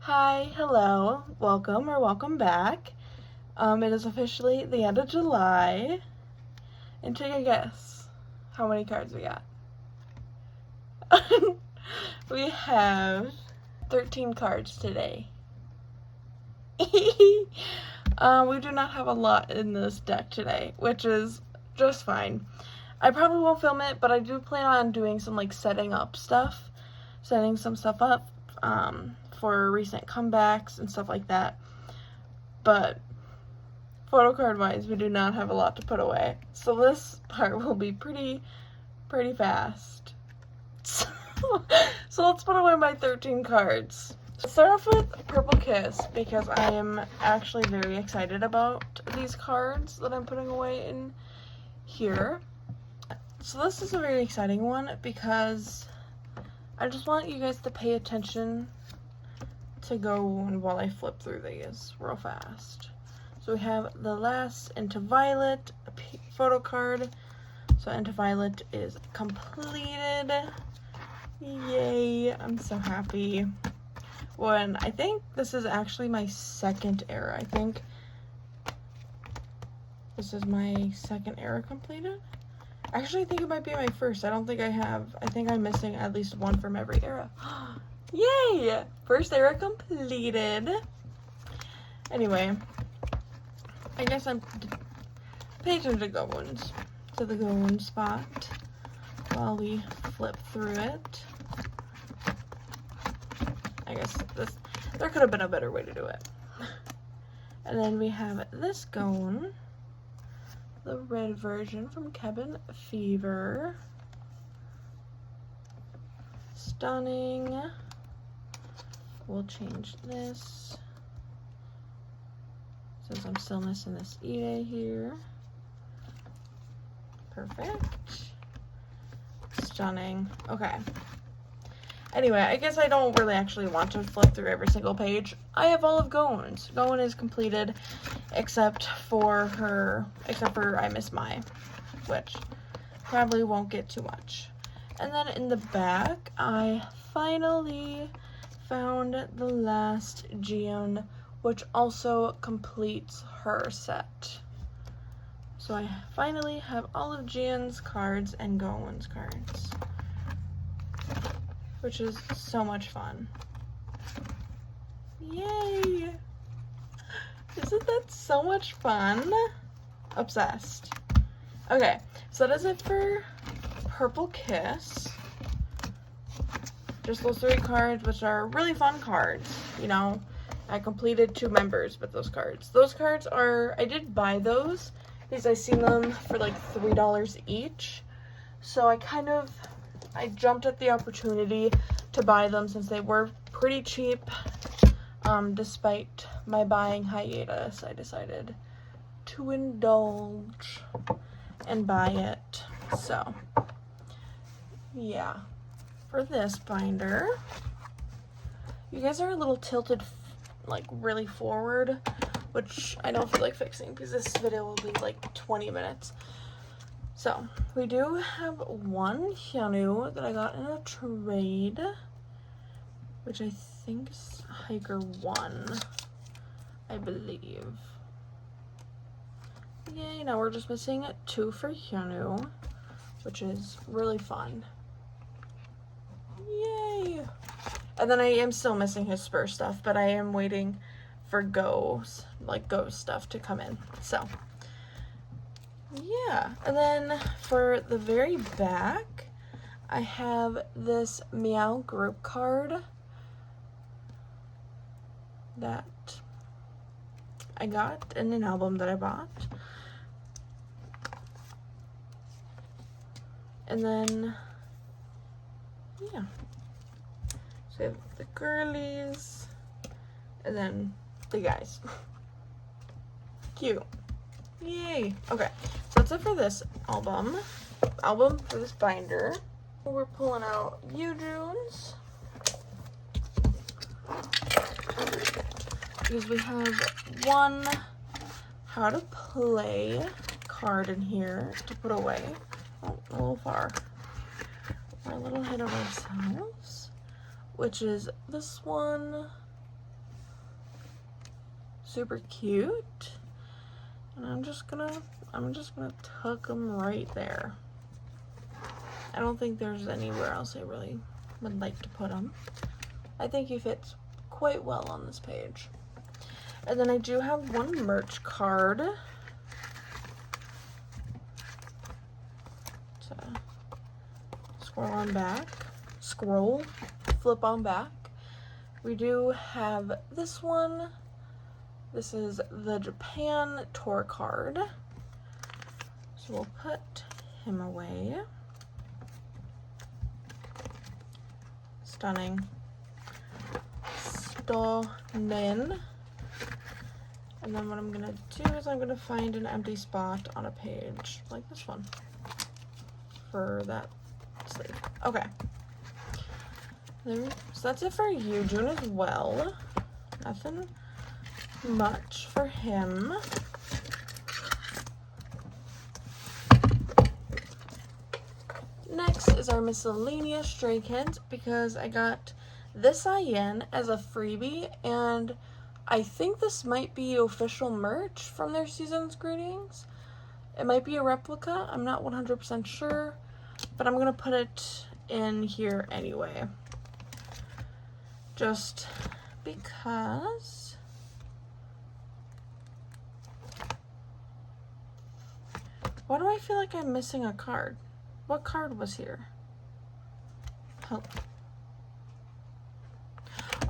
Hi, hello, welcome or welcome back. It is officially the end of July. And take a guess how many cards we got. We have 13 cards today. We do not have a lot in this deck today, which is just fine. I probably won't film it, but I do plan on doing some like setting some stuff up for recent comebacks and stuff like that. But photo card wise, we do not have a lot to put away, so this part will be pretty fast. So let's put away my 13 cards. Let's start off with Purple Kiss because I am actually very excited about these cards that I'm putting away in here. So this is a very exciting one because I just want you guys to pay attention to go while I flip through these real fast. So we have the last Into Violet photo card. So Into Violet is completed. Yay, I'm so happy. When I think this is actually my second era. I think this is my second era completed. Actually, I think it might be my first. I think I'm missing at least one from every era. Yay! First era completed. Anyway, I guess I'm pay attention to the going spot while we flip through it. I guess there could have been a better way to do it. And then we have this Gone, the red version from Cabin Fever. Stunning. We'll change this since I'm still missing this Ide here. Perfect. Stunning. Okay. Anyway, I guess I don't really actually want to flip through every single page. I have all of Gone's. Gone is completed except for I Miss My, which probably won't get too much. And then in the back, I finally found the last Gian, which also completes her set. So I finally have all of Gian's cards and Gone's cards, which is so much fun. Yay! Isn't that so much fun? Obsessed. Okay, so that is it for Purple Kiss. Just those 3 cards, which are really fun cards. You know, I completed 2 members with those cards. Those cards are, I did buy those because I seen them for like $3 each. So I jumped at the opportunity to buy them since they were pretty cheap. Despite my buying hiatus, I decided to indulge and buy it. So, yeah. For this binder, you guys are a little tilted, like really forward, which I don't feel like fixing because this video will be like 20 minutes. So, we do have one Hyunu that I got in a trade, which I think is Hiker 1, I believe. Yay, now we're just missing 2 for Hyunu, which is really fun. Yay! And then I am still missing his Spur stuff, but I am waiting for Go stuff to come in. So, yeah. And then for the very back, I have this Meow group card that I got in an album that I bought. And then, yeah. So we have the girlies, and then the guys. Cute. Yay. Okay, so that's it for this album for this binder. We're pulling out Yujuns because we have one How to Play card in here to put away. Oh, a little far. We're a little ahead of ourselves, which is this one. super cute. And I'm just gonna tuck them right there. I don't think there's anywhere else I really would like to put them. I think he fits quite well on this page. And then I do have one merch card. So, flip on back. We do have this one. This is the Japan tour card. So we'll put him away. Stunning. Stunning. And then what I'm gonna do is I'm gonna find an empty spot on a page, like this one, for that sleeve. Okay. So that's it for you, June, as well. Nothing much for him. Next is our Miscellaneous Stray Kids, because I got this IN as a freebie, and I think this might be official merch from their season's greetings. It might be a replica, I'm not 100% sure, but I'm gonna put it in here anyway. Just because why do I feel like I'm missing a card? What card was here? Help.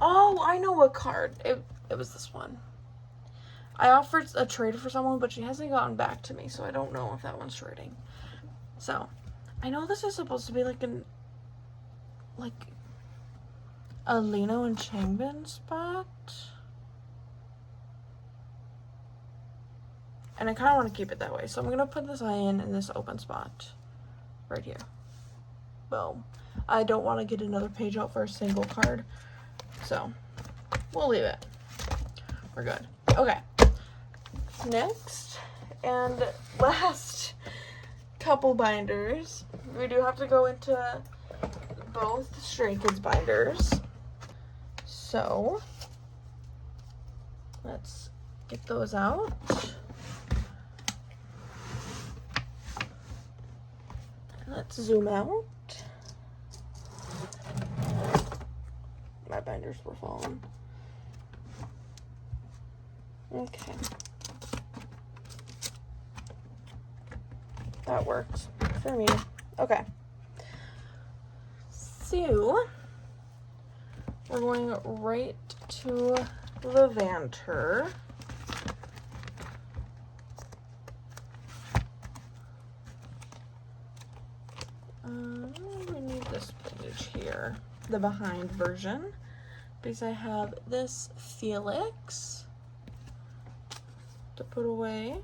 Oh, I know what card. It was this one. I offered a trade for someone, but she hasn't gotten back to me, so I don't know if that one's trading. So, I know this is supposed to be like a Lino and Changbin spot. And I kind of want to keep it that way, so I'm going to put this IN in this open spot right here. Boom. I don't want to get another page out for a single card, so we'll leave it. We're good. Okay. Next and last couple binders. We do have to go into both Stray Kids binders. So let's get those out. Let's zoom out. My binders were falling. Okay. That works for me. Okay. So, we're going right to Levanter. We need this page here, the behind version, because I have this Felix to put away.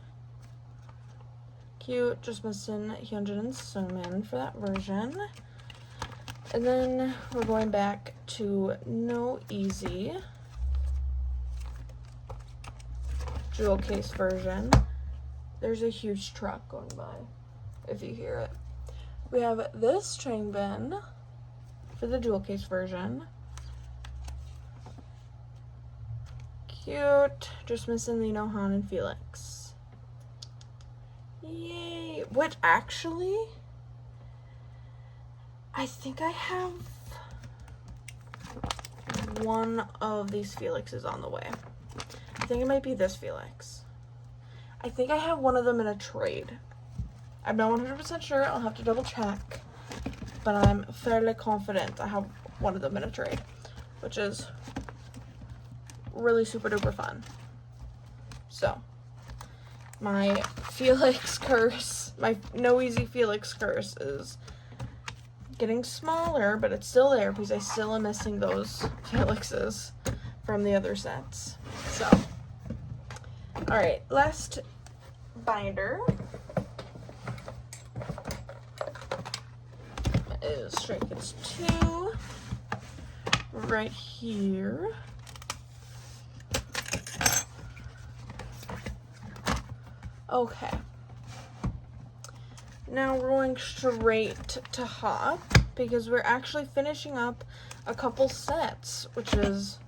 Cute, just missing Hyunjin and Sumin for that version. And then we're going back to No Easy, jewel case version. There's a huge truck going by, if you hear it. We have this Changbin for the jewel case version. Cute, just missing Lino, Han, and Felix. Yay! Which actually, I think I have one of these Felixes on the way. I think it might be this Felix. I think I have one of them in a trade. I'm not 100% sure, I'll have to double check, but I'm fairly confident I have one of them in a trade, which is really super duper fun. So, my Felix curse, my No Easy Felix curse is getting smaller, but it's still there because I still am missing those Felixes from the other sets. So, alright, last binder is Stray Kids 2 right here. Okay. Now we're going straight to Hop because we're actually finishing up a couple sets, which is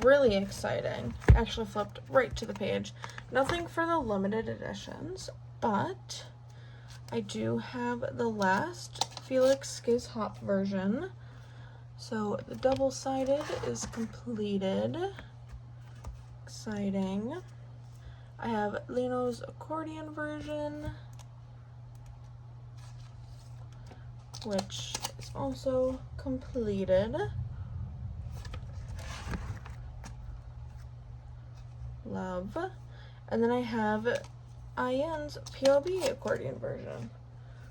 really exciting. Actually flipped right to the page. Nothing for the limited editions, but I do have the last Felix Skiz Hop version. So the double-sided is completed. Exciting. I have Lino's accordion version, which is also completed. Love. And then I have IN's POB accordion version,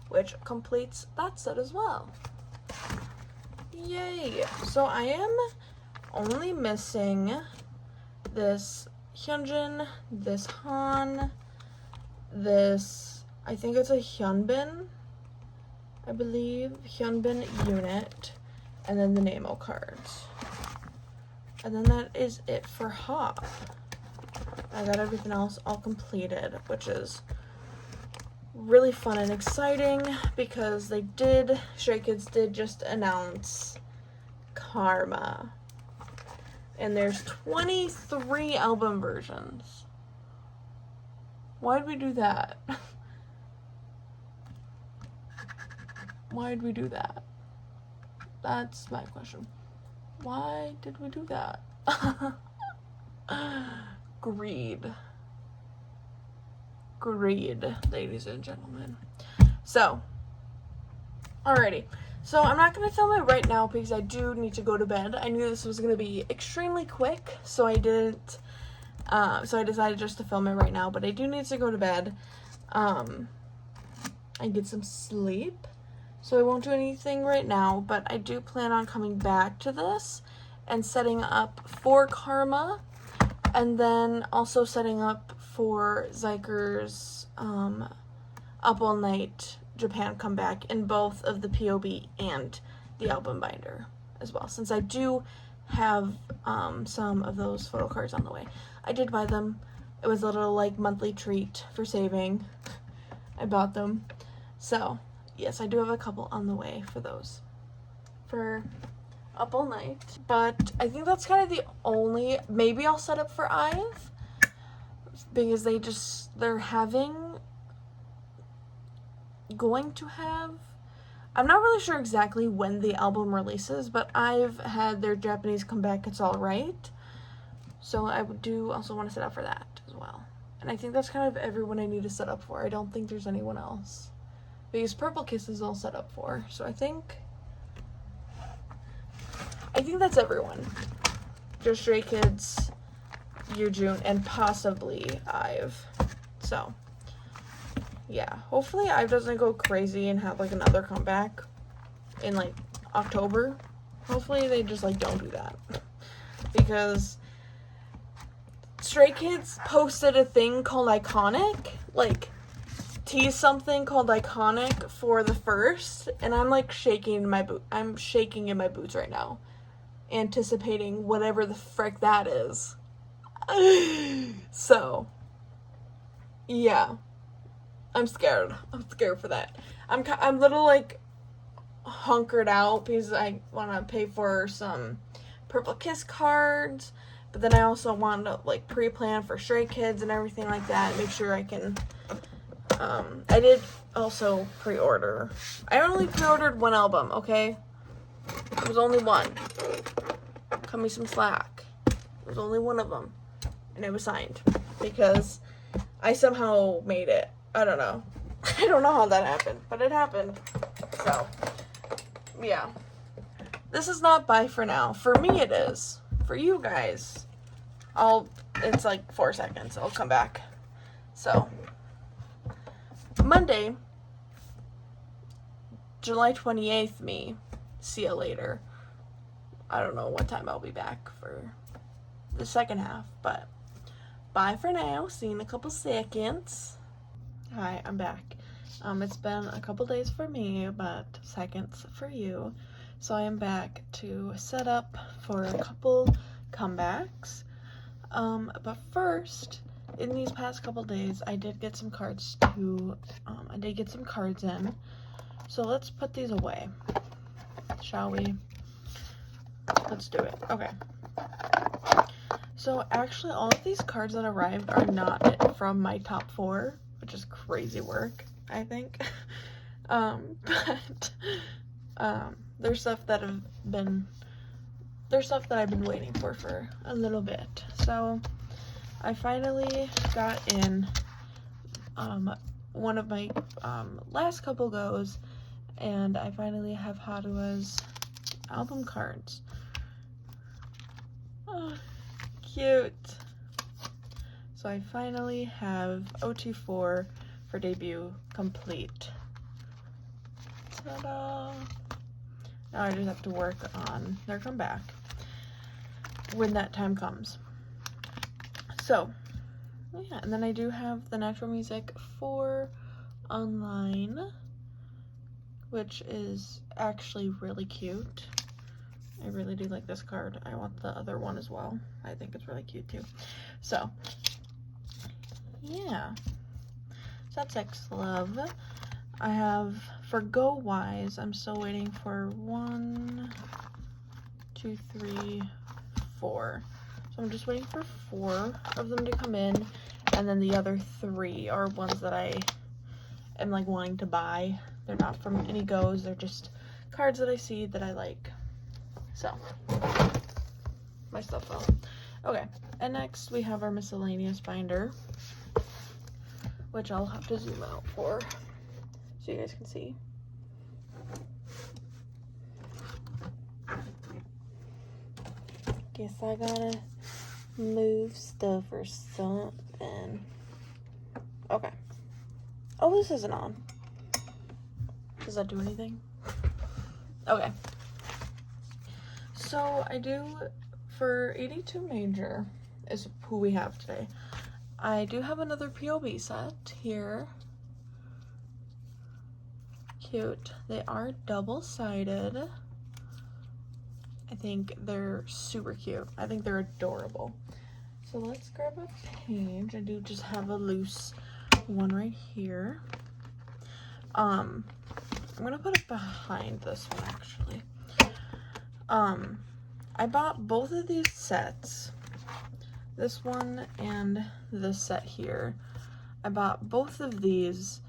which completes that set as well. Yay! So I am only missing this Hyunjin, this Han, this, I think it's a Hyunbin, I believe, Hyunbin unit, and then the Nemo cards. And then that is it for Hop. I got everything else all completed, which is really fun and exciting because Stray Kids did just announce Karma. And there's 23 album versions. Why'd we do that? Why'd we do that? That's my question. Why did we do that? Greed. Greed, ladies and gentlemen. So, alrighty. So I'm not going to film it right now because I do need to go to bed. I knew this was going to be extremely quick, so I didn't, so I decided just to film it right now, but I do need to go to bed, and get some sleep. So I won't do anything right now, but I do plan on coming back to this and setting up for Karma, and then also setting up for Xikers, Up All Night Japan comeback in both of the POB and the album binder as well, since I do have some of those photo cards on the way. I did buy them. It was a little like monthly treat for saving. I bought them. So yes, I do have a couple on the way for those for Up All Night, but I think that's kind of the only, maybe I'll set up for IVE because they're going to have, I'm not really sure exactly when the album releases, but I've had their Japanese comeback, It's Alright, so I do also want to set up for that as well. And I think that's kind of everyone I need to set up for. I don't think there's anyone else, because Purple Kiss is all set up for, so I think that's everyone. Just Stray Kids, June, and possibly IVE. So yeah, hopefully IVE doesn't go crazy and have like another comeback in like October. Hopefully they just like don't do that, because Stray Kids posted a thing called Iconic, like teased something called Iconic for the first, and I'm like shaking in my boots right now, anticipating whatever the frick that is. So yeah, I'm scared for that. I'm little like hunkered out because I want to pay for some Purple Kiss cards, but then I also want to like pre-plan for Stray Kids and everything like that, make sure I can, I did also pre-order. I only pre-ordered one album, okay? It was only one. Cut me some slack. It was only one of them, and it was signed because I somehow made it. I don't know. I don't know how that happened, but it happened. So, yeah. This is not bye for now. For me, it is. For you guys, it's like 4 seconds. I'll come back. So, Monday, July 28th, see you later. I don't know what time I'll be back for the second half, but bye for now. See you in a couple seconds. Hi, I'm back. It's been a couple days for me, but seconds for you. So I am back to set up for a couple comebacks. But first, in these past couple days, I did get some cards in. So let's put these away, shall we? Let's do it. Okay. So actually all of these cards that arrived are not from my top 4, which is crazy work, I think. But there's stuff that I've been waiting for a little bit. So I finally got in one of my last couple goes, and I finally have Harua's album cards. Oh, cute. So I finally have OT4 for debut complete. Ta-da! Now I just have to work on their comeback when that time comes. So, yeah, and then I do have the Natural Music 4 online, which is actually really cute. I really do like this card. I want the other one as well. I think it's really cute too. So, yeah. So that's X Love. I have, for Go Wise, I'm still waiting for 1, 2, 3, 4. So I'm just waiting for 4 of them to come in, and then the other 3 are ones that I am like wanting to buy. They're not from any goes, they're just cards that I see that I like. So, my stuff fell. Okay, and next we have our Miscellaneous binder, which I'll have to zoom out for so you guys can see. Guess I gotta move stuff or something. Okay. Oh, this isn't on. Does that do anything? Okay. So I do, for 82 Major is who we have today. I do have another POB set here. Cute. They are double-sided. I think they're super cute. I think they're adorable. So let's grab a page. I do just have a loose one right here. I'm gonna put it behind this one actually. I bought both of these sets, this one and this set here. I bought both of these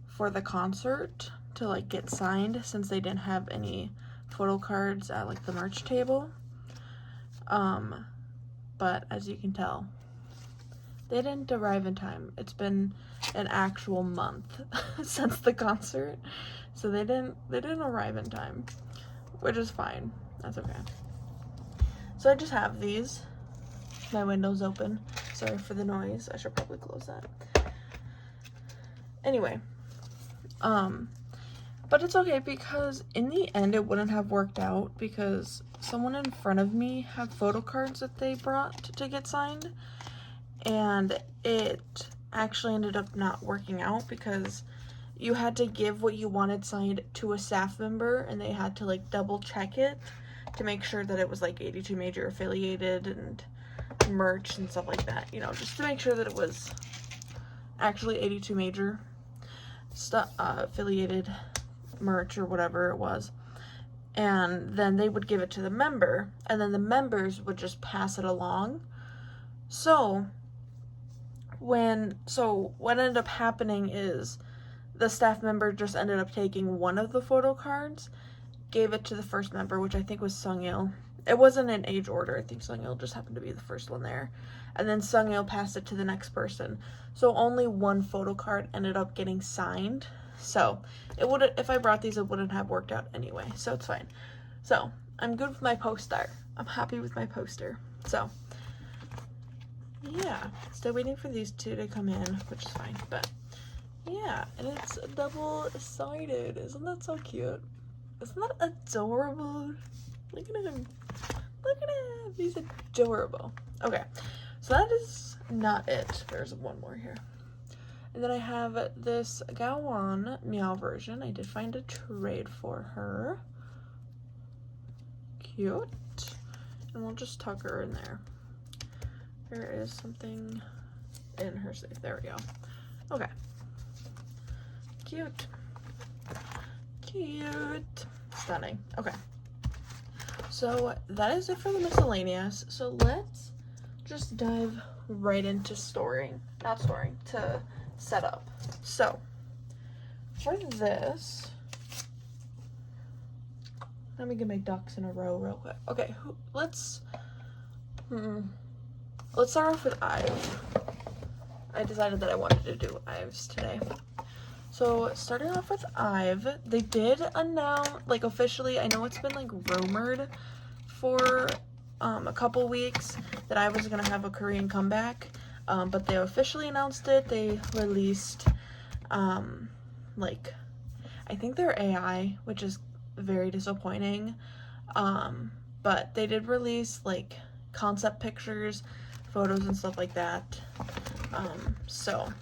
for the concert to like get signed, since they didn't have any photo cards at like the merch table. But as you can tell, they didn't arrive in time. It's been an actual month since the concert, so they didn't arrive in time, which is fine. That's okay. So I just have these. My window's open. Sorry for the noise. I should probably close that. Anyway, but it's okay, because in the end it wouldn't have worked out, because someone in front of me had photo cards that they brought to get signed, and it actually ended up not working out because you had to give what you wanted signed to a staff member, and they had to like double check it to make sure that it was like 82 Major affiliated and merch and stuff like that, you know, just to make sure that it was actually 82 Major affiliated merch or whatever it was. And then they would give it to the member, and then the members would just pass it along. So what ended up happening is the staff member just ended up taking one of the photo cards, gave it to the first member, which I think was Sungil. It wasn't in age order. I think Sungil just happened to be the first one there. And then Sungil passed it to the next person. So only one photo card ended up getting signed. So it would, if I brought these, it wouldn't have worked out anyway. So it's fine. So I'm good with my poster. I'm happy with my poster. So yeah, still waiting for these two to come in, which is fine. But yeah, and it's double-sided. Isn't that so cute? Isn't that adorable? Look at him. Look at him. He's adorable. Okay, so that is not it. There's one more here. And then I have this Gawan Meow version. I did find a trade for her. Cute. And we'll just tuck her in there. There is something in her safe. There we go. Okay. Cute. Cute. Stunning. Okay. So that is it for the miscellaneous. So let's just dive right into to set up. So for this, let me get my ducks in a row real quick. Okay, let's start off with Ive. I decided that I wanted to do Ives today. So starting off with Ive, they did announce, like, officially, I know it's been like rumored for a couple weeks that I was gonna have a Korean comeback, but they officially announced it. They released like, I think they're AI, which is very disappointing, but they did release like concept pictures, photos and stuff like that, so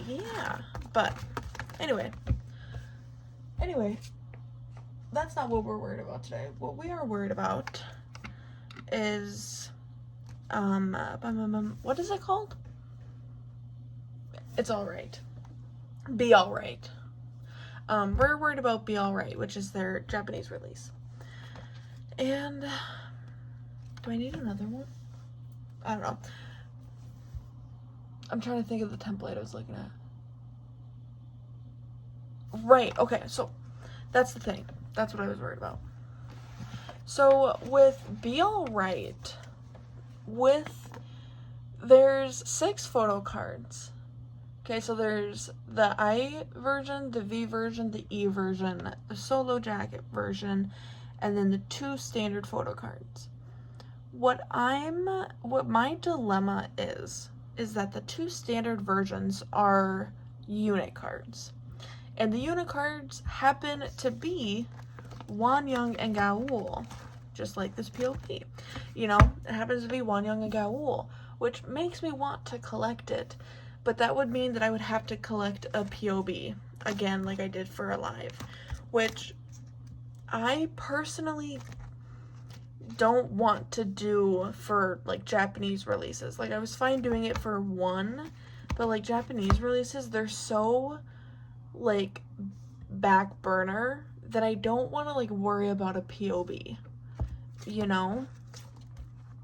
yeah. But anyway, that's not what we're worried about today. What we are worried about is what is it called? It's Alright. Be Alright. We're worried about Be Alright, which is their Japanese release. And do I need another one? I don't know. I'm trying to think of the template I was looking at. Right, okay, so that's the thing. That's what I was worried about. So with Be Alright, there's 6 photo cards. Okay, so there's the I version, the V version, the E version, the solo jacket version, and then the 2 standard photo cards. What my dilemma is that the 2 standard versions are unit cards. And the unit cards happen to be Wonyoung and Gaul, just like this POP. You know, it happens to be Wonyoung and Gaul, which makes me want to collect it. But that would mean that I would have to collect a POB, again, like I did for Alive, which I personally don't want to do for, like, Japanese releases. Like, I was fine doing it for one, but, like, Japanese releases, they're so, like, back burner that I don't want to, like, worry about a POB, you know?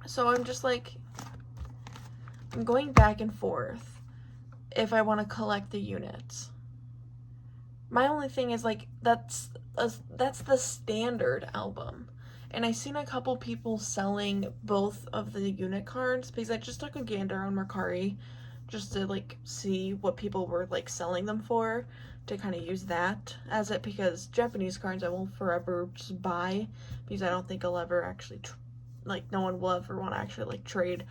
So I'm just, like, I'm going back and forth if I want to collect the units. My only thing is, like, that's the standard album. And I seen a couple people selling both of the unit cards because I just took a gander on Mercari just to, like, see what people were, like, selling them for, to kind of use that as it, because Japanese cards I will forever just buy because I don't think I'll ever actually, no one will ever want to actually, like, trade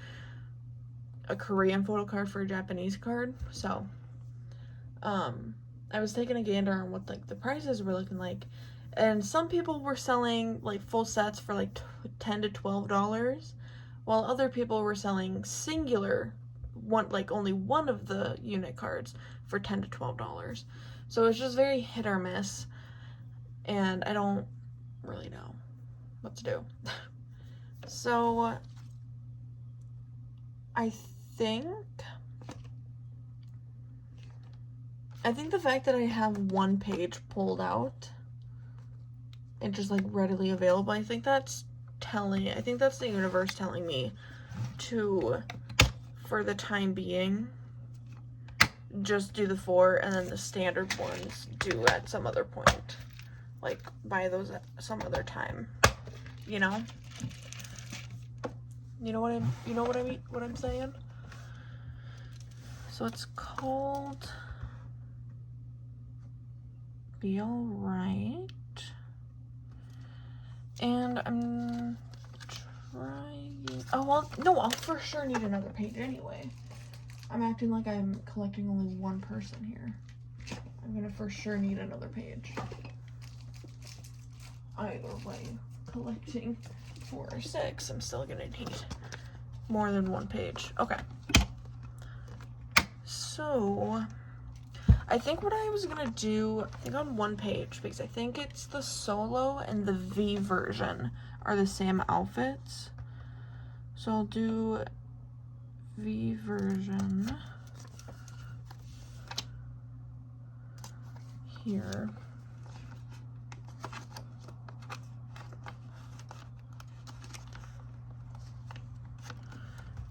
a Korean photo card for a Japanese card. So I was taking a gander on what, like, the prices were looking like, and some people were selling, like, full sets for, like, $10 to $12, while other people were selling singular only one of the unit cards for $10 to $12. So it's just very hit or miss, and I don't really know what to do. So I think the fact that I have one page pulled out and just, like, readily available, I think that's the universe telling me to, for the time being, just do the 4 and then the standard ones do at some other point, like, buy those at some other time, you know? You know what I'm saying? So it's called Be Alright. And I'm trying... Oh, well, no, I'll for sure need another page anyway. I'm acting like I'm collecting only one person here. I'm gonna for sure need another page. Either way, collecting 4 or 6, I'm still gonna need more than one page. Okay. So, I think what I was gonna do, I think on one page, because I think it's the solo and the V version are the same outfits. So I'll do V version here.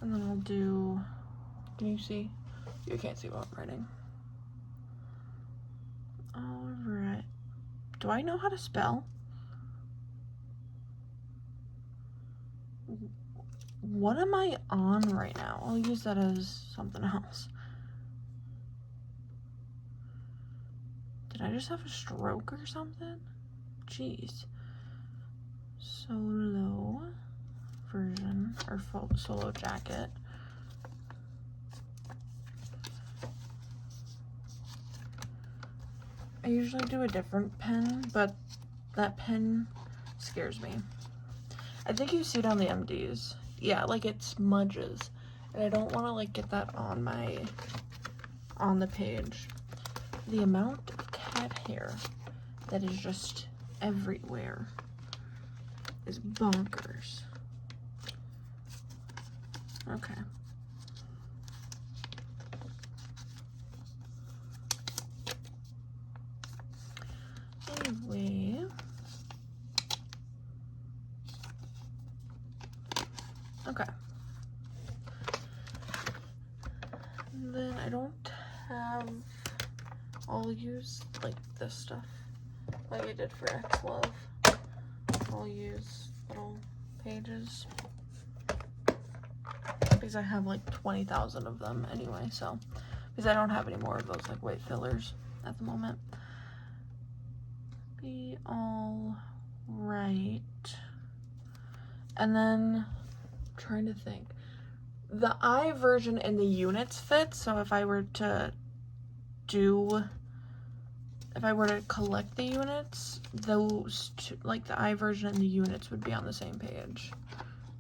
And then I'll do, can you see? You can't see what I'm writing. Alright. Do I know how to spell? What am I on right now? I'll use that as something else. Did I just have a stroke or something? Jeez. Solo version, or solo jacket. I usually do a different pen, but that pen scares me. I think you see it on the MDs. Yeah, like it smudges. And I don't want to like get that on the page. The amount of cat hair that is just everywhere is bonkers. Okay. Anyway. Okay. And then I don't have, I'll use like this stuff like I did for X Love. I'll use little pages because I have like 20,000 of them anyway, so because I don't have any more of those like white fillers at the moment. Be all right. And then trying to think, the I version and the units fit, so if I were to collect the units, those two, like the I version and the units, would be on the same page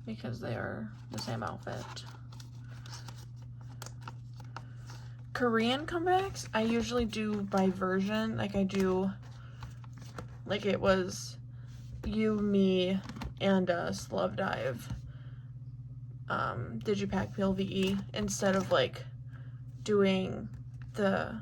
because they are the same outfit. Korean comebacks, I usually do by version, like I do, like it was you, me, and Slove Dive. Digipack PLVE, instead of like doing the,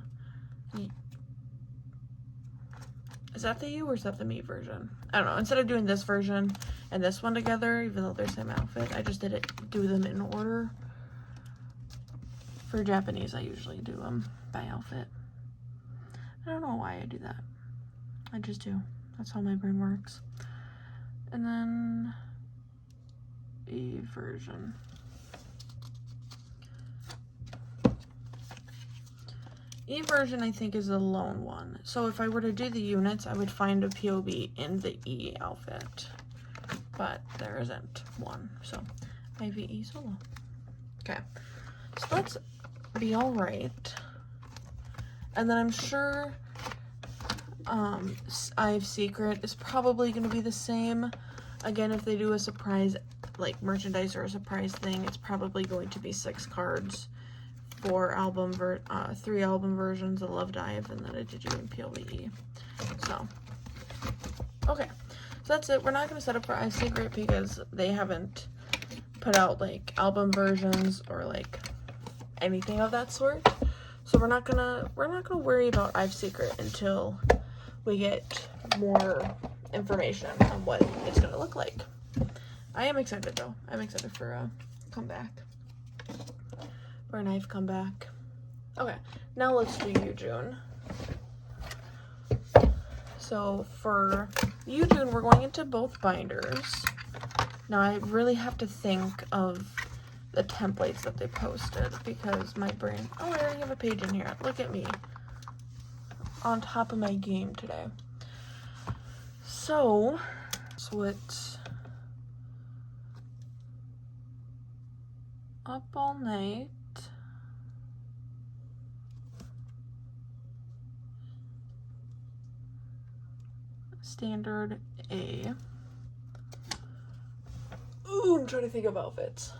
is that the you or is that the me version? I don't know. Instead of doing this version and this one together, even though they're the same outfit, I just do them in order. For Japanese, I usually do them by outfit. I don't know why I do that. I just do. That's how my brain works. And then E version. E version, I think, is the lone one. So if I were to do the units, I would find a POV in the E outfit. But there isn't one. So IVE solo. Okay. So let's be all right. And then I'm sure I've Secret is probably going to be the same. Again, if they do a surprise, like merchandise or a surprise thing, it's probably going to be 6 cards. 3 album versions, a Love Dive, and then a Digimon PLVE. So, okay. So that's it. We're not going to set up for I Secret because they haven't put out, like, album versions or, like, anything of that sort. So we're not gonna worry about I Secret until we get more information on what it's gonna look like. I am excited, though. I'm excited for a comeback. For a knife comeback. Okay, now let's do you, June. So for you, June, we're going into both binders. Now I really have to think of the templates that they posted because my brain, oh, I already have a page in here. Look at me. On top of my game today. So it's Up All Night. Standard A. Ooh, I'm trying to think of outfits.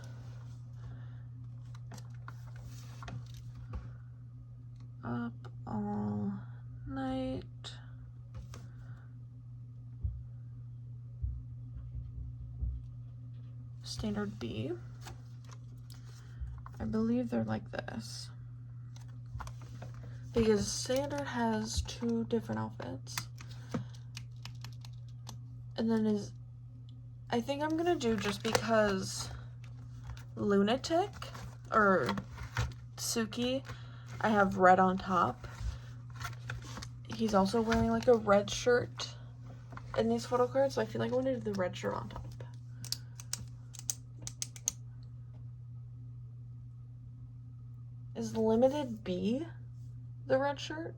Up All Night. Standard B. I believe they're like this. Because Standard has 2 different outfits. And then I think I'm gonna do, just because Lunatic, or Suki, I have red on top. He's also wearing like a red shirt in these photo cards, so I feel like I want to do the red shirt on top. Is Limited B the red shirt?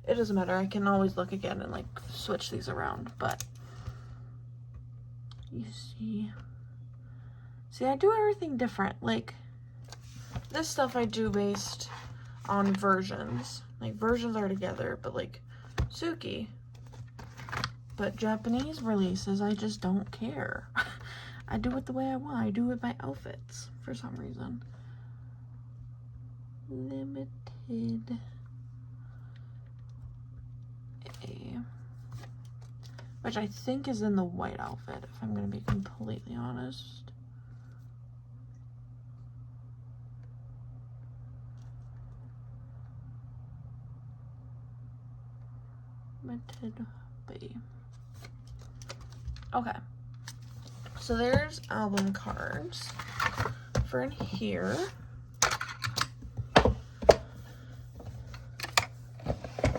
It doesn't matter. I can always look again and like switch these around, but you see, I do everything different. Like this stuff I do based on versions. Like versions are together, but like Suki. But Japanese releases, I just don't care. I do it the way I want. I do it by outfits for some reason. Limited A, which I think is in the white outfit, if I'm gonna be completely honest. Limited B. Okay. So there's album cards for in here.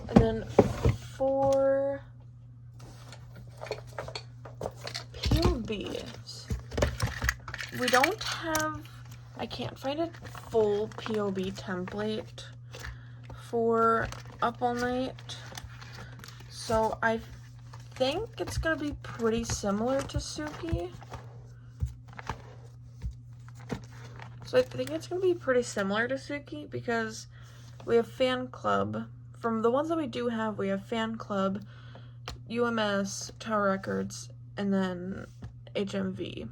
And then for POBs, we don't have, I can't find a full POB template for Up All Night. So I think it's gonna be pretty similar to Suki. So I think it's gonna be pretty similar to Suki because we have Fan Club. From the ones that we do have, we have Fan Club, UMS, Tower Records, and then HMV.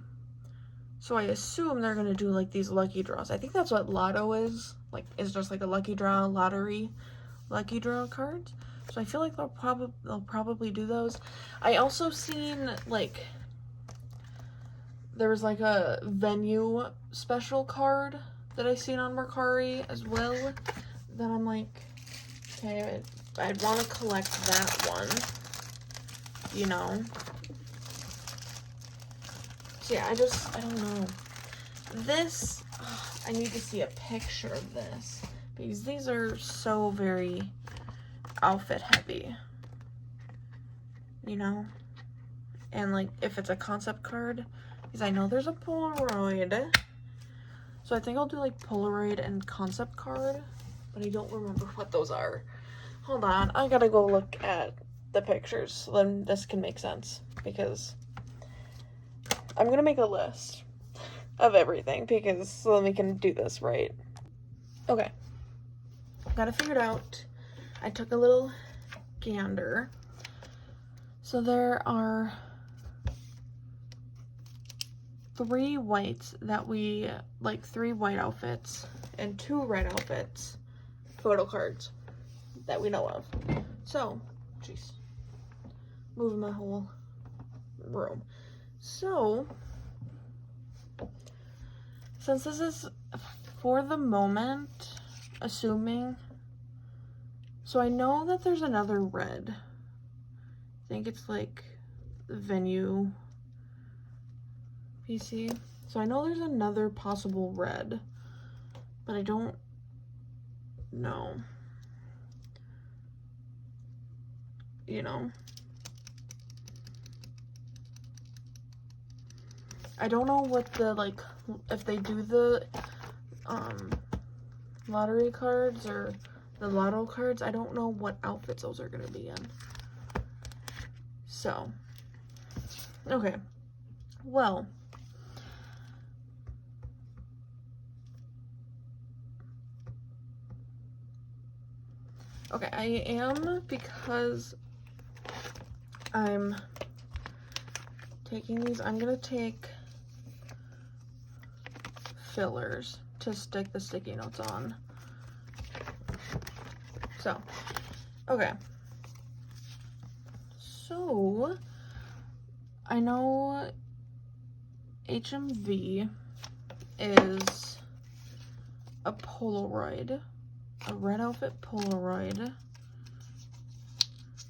So I assume they're gonna do like these lucky draws. I think that's what Lotto is. Like, it's just like a lucky draw, lottery, lucky draw cards. So I feel like they'll probably do those. I also seen like there was like a venue special card that I seen on Mercari as well. That I'm like, okay, I'd want to collect that one, you know. So yeah, I don't know. This, I need to see a picture of this because these are so very outfit heavy, you know. And like if it's a concept card, because I know there's a Polaroid, so I think I'll do like Polaroid and concept card, but I don't remember what those are. Hold on, I gotta go look at the pictures so then this can make sense, because I'm gonna make a list of everything because so then we can do this right. Okay, got it figured out. I took a little gander. So there are 3 whites that we, like 3 white outfits and 2 red outfits, photo cards that we know of. So, jeez, moving my whole room. So, since this is for the moment, assuming, so I know that there's another red. I think it's like venue PC. So I know there's another possible red, but I don't know. You know? I don't know what the, like, if they do the lottery cards or the lotto cards, I don't know what outfits those are gonna be in. So, okay. Well, okay, I am, because I'm taking these, I'm gonna take fillers to stick the sticky notes on. So, okay. So, I know HMV is a Polaroid, a red outfit Polaroid.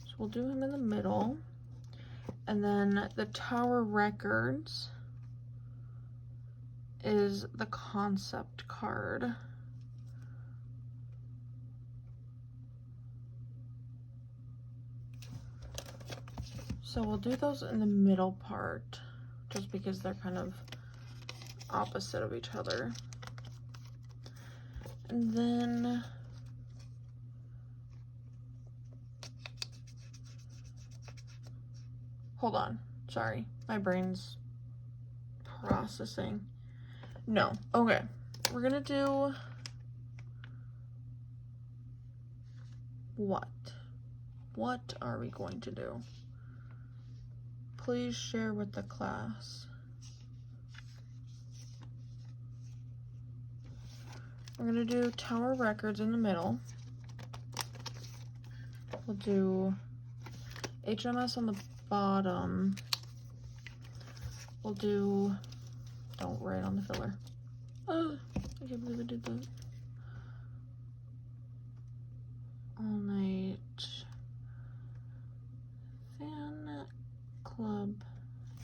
So we'll do him in the middle. And then the Tower Records is the concept card. So we'll do those in the middle part, just because they're kind of opposite of each other. And then hold on, sorry, my brain's processing. No, okay, we're gonna do what? What are we going to do? Please share with the class. We're gonna do Tower Records in the middle. We'll do HMS on the bottom. We'll do, don't write on the filler. Oh, I can't believe I did that. All Night Fan Club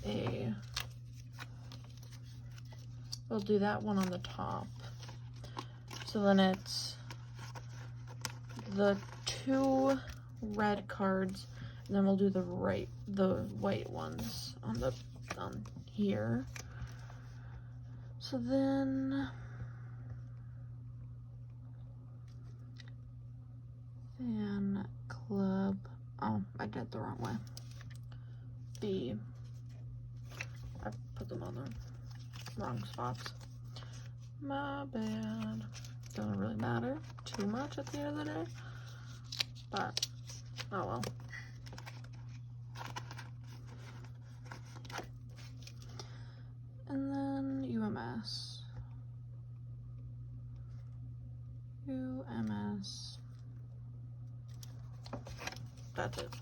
A. We'll do that one on the top. So then it's the 2 red cards, and then we'll do the white ones on here. So then Fan Club, oh, I did it the wrong way. B, I put them on the wrong spots. My bad. Doesn't really matter too much at the end of the day, but oh well. And then UMS. That's it.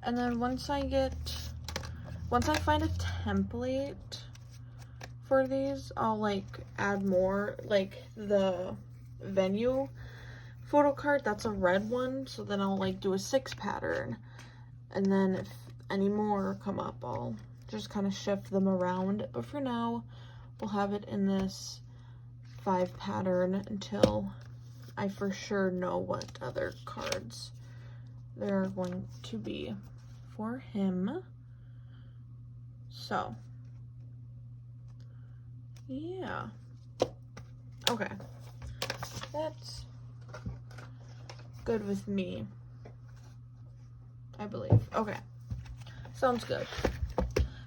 And then once I find a template for these, I'll like add more, like the venue photo card, that's a red one, so then I'll like do a 6 pattern, and then if any more come up, I'll just kind of shift them around. But for now, we'll have it in this 5 pattern until I for sure know what other cards there are going to be for him. So yeah, okay, that's good with me, I believe. Okay, sounds good.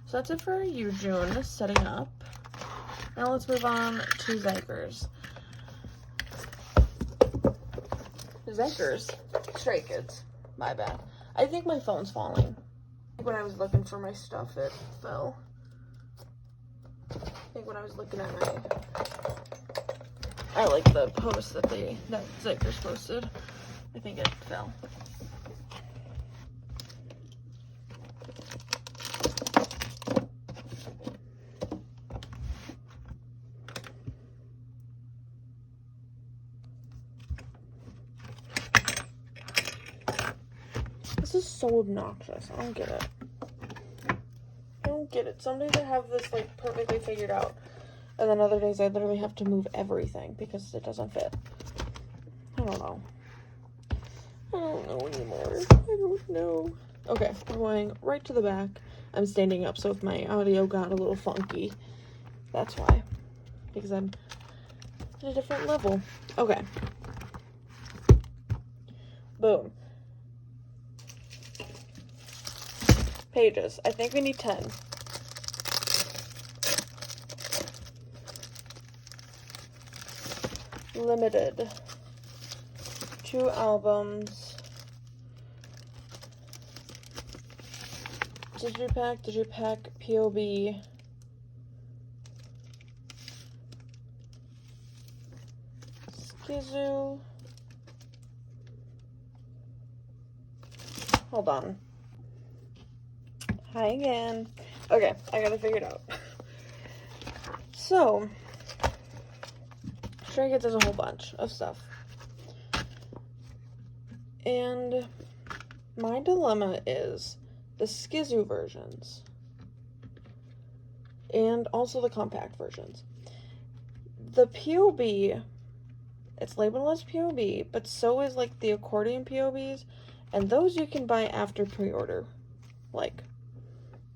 So that's it for you, June, setting up. Now let's move on to Xikers. Xikers, Stray Kids, my bad. I think my phone's falling. When I was looking for my stuff, it fell. I think when I was looking at the post that Xikers posted, I think it fell. This is so obnoxious. I don't get it. I don't get it. Some days I have this like perfectly figured out, and then other days I literally have to move everything because it doesn't fit. I don't know. I don't know anymore. I don't know. Okay, we're going right to the back. I'm standing up, so if my audio got a little funky, that's why. Because I'm at a different level. Okay. Boom. Pages. I think we need 10. Limited. 2 albums. Digipack, POB. Skizu. Hold on. Hi again. Okay, I gotta figure it out. So, Stray Kids has a whole bunch of stuff. And my dilemma is the Skizu versions and also the compact versions. The POB, it's labeled as POB, but so is like the accordion POBs, and those you can buy after pre-order. Like,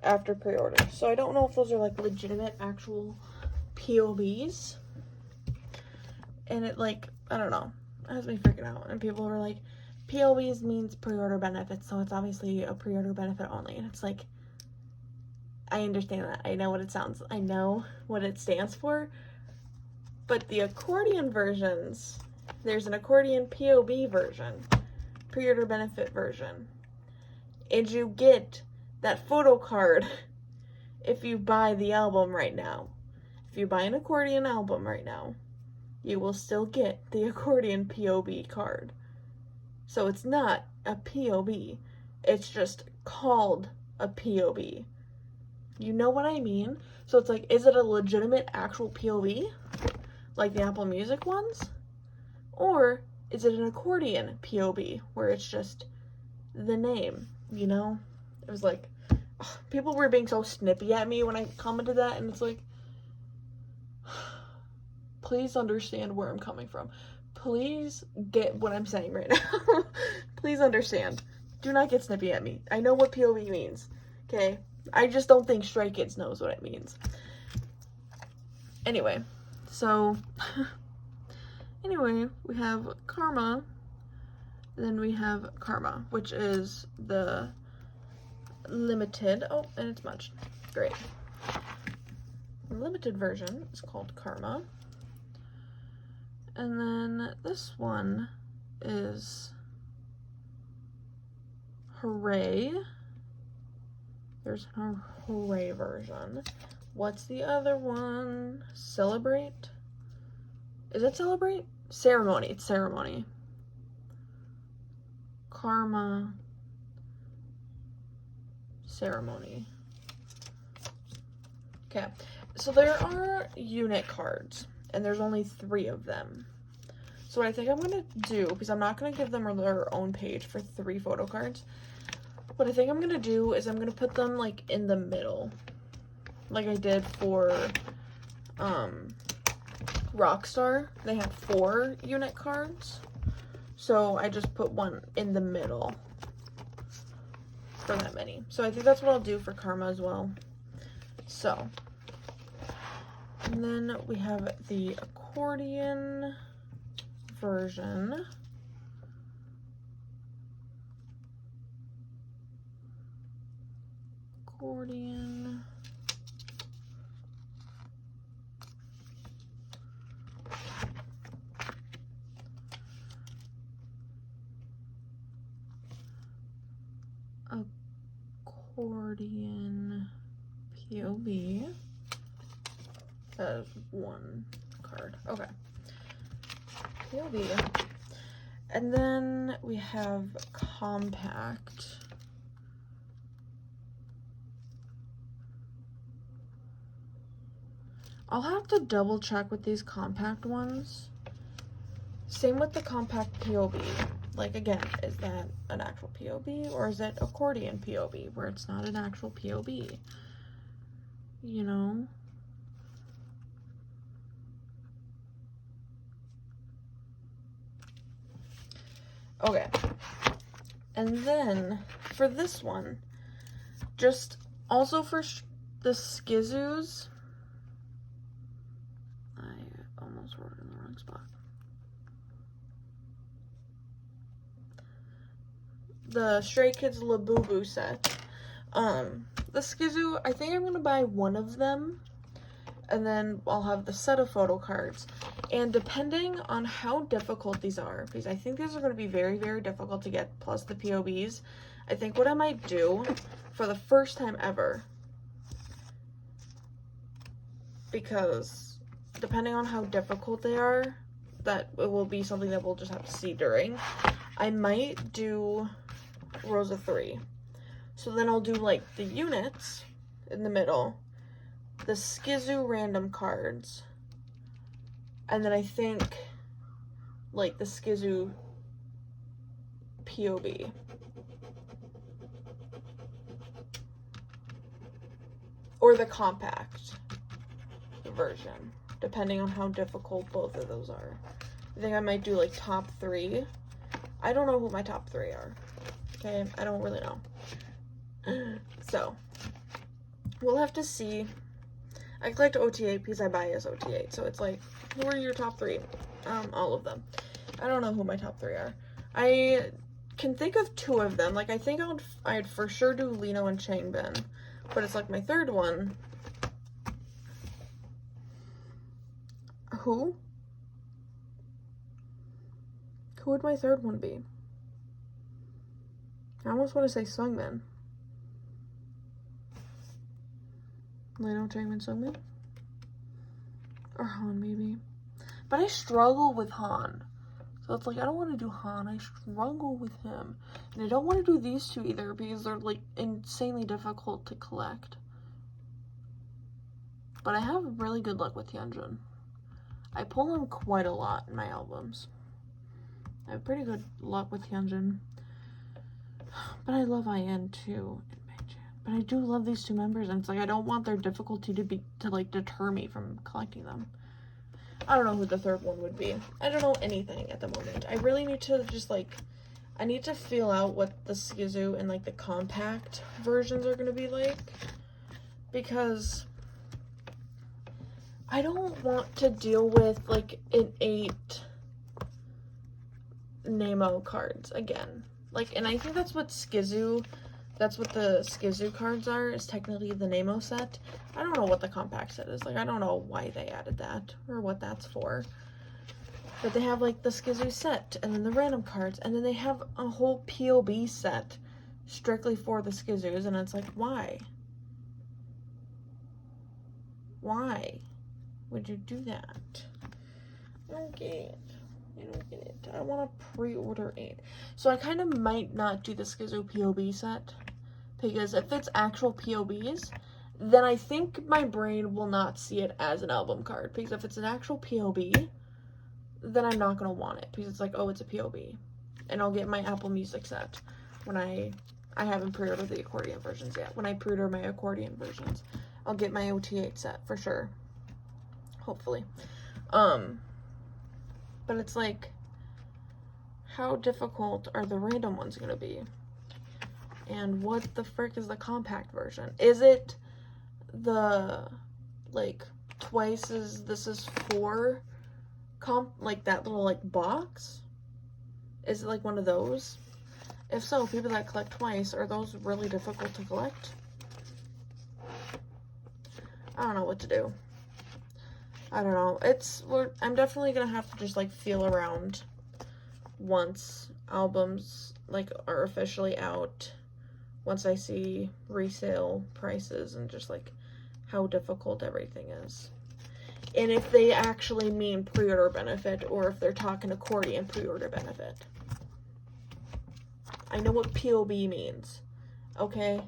after pre-order. So I don't know if those are like legitimate actual POBs. And it like, I don't know, it has me freaking out. And people were like, POBs means pre-order benefits, so it's obviously a pre-order benefit only. And it's like, I understand that. I know what it sounds, I know what it stands for. But the accordion versions, there's an accordion POB version, pre-order benefit version. And you get that photo card if you buy the album right now. If you buy an accordion album right now, you will still get the accordion POB card. So it's not a POB. It's just called a POB. You know what I mean? So it's like, is it a legitimate actual POB? Like the Apple Music ones? Or is it an accordion POB where it's just the name, you know? It was like, ugh, people were being so snippy at me when I commented that, and it's like, please understand where I'm coming from. Please get what I'm saying right now. Please understand. Do not get snippy at me. I know what POV means, okay? I just don't think Stray Kids knows what it means. Anyway, so, anyway, we have Karma, then we have Karma, which is the limited, oh, and it's much, great. The limited version is called Karma. And then this one is Hooray. There's a Hooray version. What's the other one? Celebrate? Is it Celebrate? Ceremony. It's Ceremony. Karma. Ceremony. Okay. So there are unit cards, and there's only 3 of them. So what I think I'm going to do, because I'm not going to give them their own page for 3 photo cards, what I think I'm going to do is I'm going to put them, like, in the middle. Like I did for, Rockstar. They had 4 unit cards. So I just put one in the middle for that many. So I think that's what I'll do for Karma as well. So, and then we have the accordion version. Accordion. Accordion POB. That is 1 card. Okay. POB. And then we have compact. I'll have to double check with these compact ones. Same with the compact POB. Like, again, is that an actual POB or is it accordion POB where it's not an actual POB? You know? Okay. And then for this one, just also for the Skizus, I almost wrote it in the wrong spot. The Stray Kids Labubu set. The Skizu, I think I'm going to buy one of them, and then I'll have the set of photo cards. And depending on how difficult these are, because I think these are going to be very, very difficult to get, plus the POBs, I think what I might do for the first time ever, because depending on how difficult they are, that it will be something that we'll just have to see during, I might do rows of 3. So then I'll do like the units in the middle, the Skizu random cards, and then I think like the Skizu POB. or the compact version, depending on how difficult both of those are. I think I might do like top 3. I don't know who my top 3 are. Okay, I don't really know. So, we'll have to see. I collect OTA because I buy as OTA. So it's like, who are your top 3? All of them. I don't know who my top 3 are. I can think of 2 of them. Like, I think I'd for sure do Lino and Changbin. But it's like my third one. Who? Who would my third one be? I almost want to say Sungmin. Lino, Changbin, Sungmin? Or Han, maybe. But I struggle with Han. So it's like, I don't want to do Han. I struggle with him. And I don't want to do these 2 either because they're, like, insanely difficult to collect. But I have really good luck with Hyunjin. I pull him quite a lot in my albums. I have pretty good luck with Hyunjin. But I love IN too. But I do love these 2 members, and it's like I don't want their difficulty to like deter me from collecting them. I don't know who the third one would be. I don't know anything at the moment. I really need to just like, I need to feel out what the Skizu and like the compact versions are gonna be like, because I don't want to deal with like an 8 Nemo cards again. Like, and I think that's what the Skizu cards are, is technically the Nemo set. I don't know what the compact set is. Like, I don't know why they added that, or what that's for. But they have, like, the Skizu set, and then the random cards, and then they have a whole POB set strictly for the Skizus, and it's like, why? Why would you do that? I don't get it. I don't get it. I want to pre-order 8. So I kind of might not do the Skizu POB set, because if it's actual POBs, then I think my brain will not see it as an album card. Because if it's an actual POB, then I'm not going to want it. Because it's like, oh, it's a POB. And I'll get my Apple Music set when I haven't pre-ordered the accordion versions yet. When I pre-order my accordion versions, I'll get my OT8 set for sure. Hopefully. But it's like, how difficult are the random ones going to be? And what the frick is the compact version? Is it the, like, twice as this is 4 like that little, like, box? Is it like one of those? If so, people that collect twice, are those really difficult to collect? I don't know what to do. I don't know. I'm definitely gonna have to just like feel around once albums like are officially out, once I see resale prices and just like how difficult everything is. And if they actually mean pre-order benefit, or if they're talking accordion pre-order benefit. I know what POB means, okay?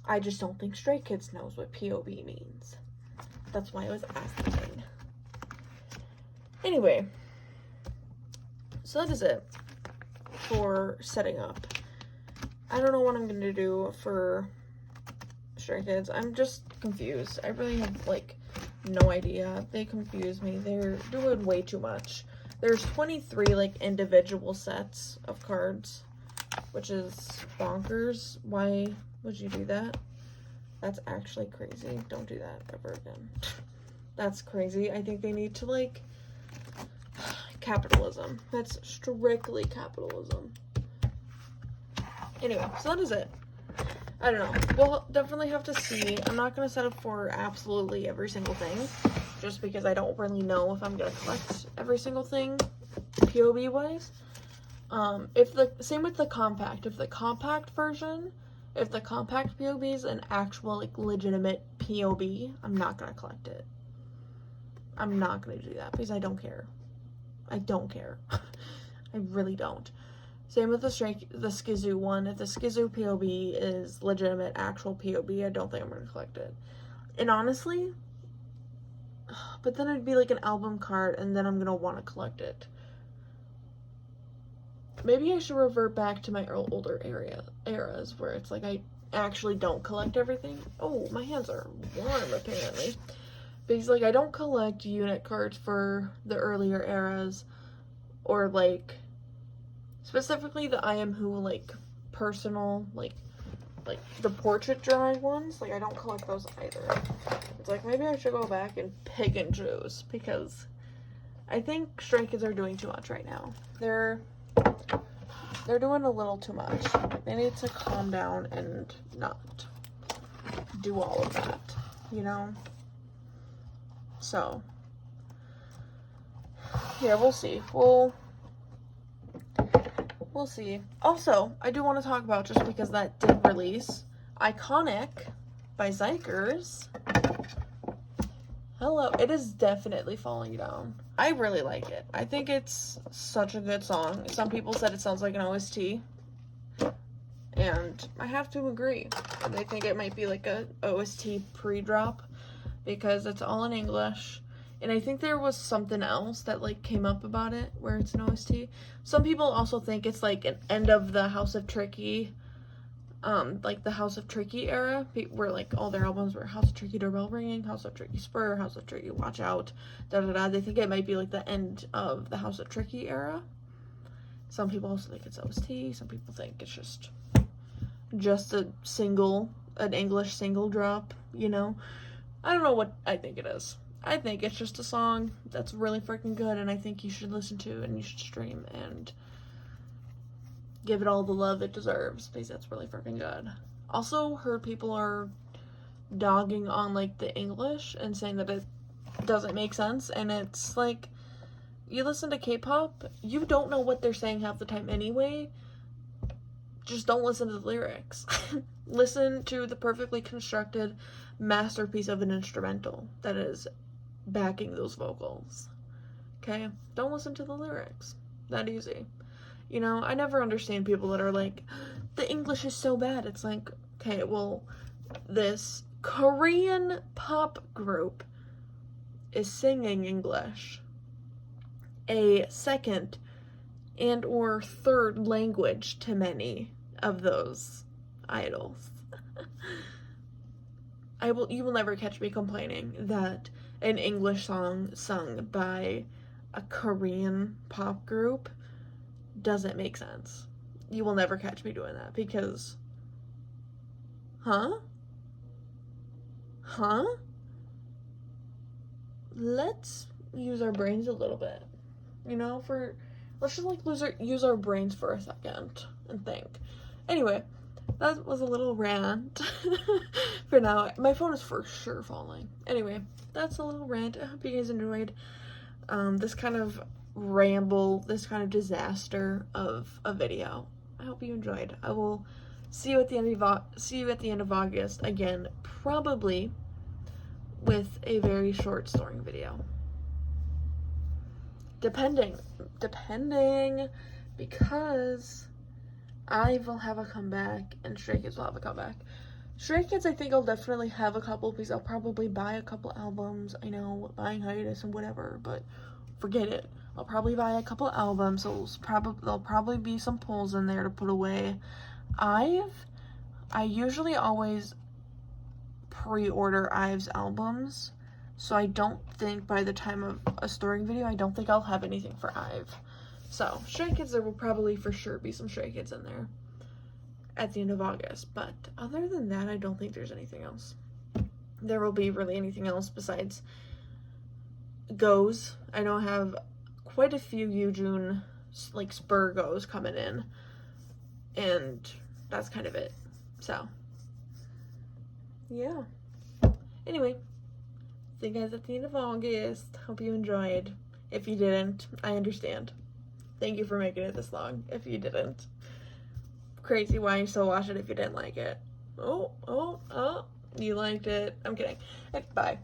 I just don't think Stray Kids knows what POB means. That's why I was asking. Anyway, so that is it for setting up. I don't know what I'm going to do for Stray Kids. I'm just confused. I really have, like, no idea. They confuse me. They're doing way too much. There's 23, like, individual sets of cards, which is bonkers. Why would you do that? That's actually crazy. Don't do that ever again. That's crazy. I think they need to, like, capitalism. That's strictly capitalism. Anyway, so that is it. I don't know. We'll definitely have to see. I'm not going to set up for absolutely every single thing, just because I don't really know if I'm going to collect every single thing POB wise. Same with the compact. If the compact version, if the compact POB is an actual, like, legitimate POB, I'm not going to collect it. I'm not going to do that because I don't care. I don't care. I really don't. Same with the Skizu one. If the Skizu POB is legitimate, actual POB, I don't think I'm going to collect it. And honestly, but then it'd be like an album card, and then I'm going to want to collect it. Maybe I should revert back to my older eras, where it's like I actually don't collect everything. Oh, my hands are warm apparently. Because like I don't collect unit cards for the earlier eras, or like specifically the I Am Who like personal like the portrait drawing ones. Like I don't collect those either. It's like maybe I should go back and pick and choose, because I think Stray Kids are doing too much right now. They're doing a little too much. They need to calm down and not do all of that, you know? So, yeah, we'll see. We'll see. Also, I do want to talk about, just because that did release, Iconic by Xikers. Hello. It is definitely falling down. I really like it. I think it's such a good song. Some people said it sounds like an OST. And I have to agree. They think it might be like a OST pre-drop, because it's all in English. And I think there was something else that like came up about it where it's an OST. Some people also think it's like an end of the House of Tricky, like the House of Tricky era, where like all their albums were House of Tricky Doorbell Ringing, House of Tricky Spur, House of Tricky Watch Out, da da da. They think it might be like the end of the House of Tricky era. Some people also think it's OST. Some people think it's just a single, an English single drop, you know? I don't know what I think it is. I think it's just a song that's really freaking good, and I think you should listen to and you should stream and give it all the love it deserves, because that's really freaking good. Also heard people are dogging on like the English and saying that it doesn't make sense, and it's like, you listen to K-pop, you don't know what they're saying half the time anyway. Just don't listen to the lyrics. Listen to the perfectly constructed masterpiece of an instrumental that is backing those vocals. Okay? Don't listen to the lyrics. That easy. You know, I never understand people that are like, the English is so bad. It's like, okay, well, this Korean pop group is singing English, a second and or third language to many of those idols. You will never catch me complaining that an English song sung by a Korean pop group doesn't make sense. You will never catch me doing that, because let's use our brains a little bit, you know, let's just like use our brains for a second and think. Anyway, that was a little rant for now. My phone is for sure falling. Anyway, that's a little rant. I hope you guys enjoyed this kind of ramble, this kind of disaster of a video. I hope you enjoyed. I will see you at the end of August again, probably with a very short storing video. Depending, because I will have a comeback and Stray Kids will have a comeback. Stray Kids, I think I'll definitely have a couple, because I'll probably buy a couple albums. I know, buying hiatus and whatever, but forget it. I'll probably buy a couple albums, so there'll probably be some pulls in there to put away. I usually always pre-order Ive's albums, so I don't think by the time of a storing video, I don't think I'll have anything for Ive. So, Stray Kids, there will probably for sure be some Stray Kids in there at the end of August. But other than that, I don't think there's anything else. There will be really anything else besides goes. I know I have quite a few Yoojun, like, spur goes coming in. And that's kind of it. So, yeah. Anyway, see you guys at the end of August. Hope you enjoyed. If you didn't, I understand. Thank you for making it this long. If you didn't, crazy why you still watch it if you didn't like it. Oh, you liked it. I'm kidding. Bye.